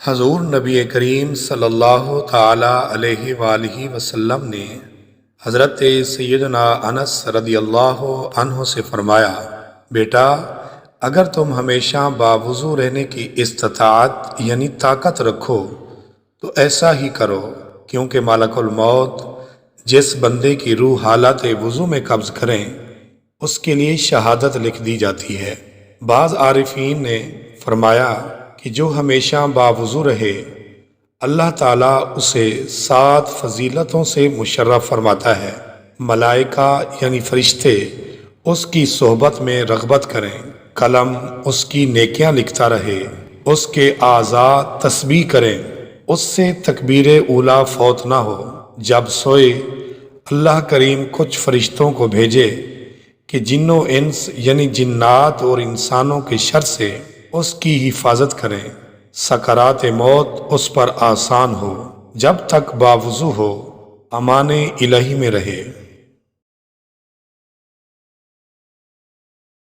حضور نبی کریم صلی اللہ تعالی علیہ وآلہ وسلم نے حضرت سیدنا انس رضی اللہ عنہ سے فرمایا، بیٹا اگر تم ہمیشہ باوضو رہنے کی استطاعت یعنی طاقت رکھو تو ایسا ہی کرو، کیونکہ ملک الموت جس بندے کی روح حالت وضو میں قبض کریں اس کے لیے شہادت لکھ دی جاتی ہے۔ بعض عارفین نے فرمایا کہ جو ہمیشہ باوضو رہے اللہ تعالیٰ اسے 7 فضیلتوں سے مشرف فرماتا ہے۔ ملائکہ یعنی فرشتے اس کی صحبت میں رغبت کریں، قلم اس کی نیکیاں لکھتا رہے، اس کے اعضاء تسبیح کریں، اس سے تکبیر اولیٰ فوت نہ ہو، جب سوئے اللہ کریم کچھ فرشتوں کو بھیجے کہ جن و انس یعنی جنات اور انسانوں کے شر سے اس کی حفاظت کریں، سکرات موت اس پر آسان ہو، جب تک باوضو ہو امان الہی میں رہے۔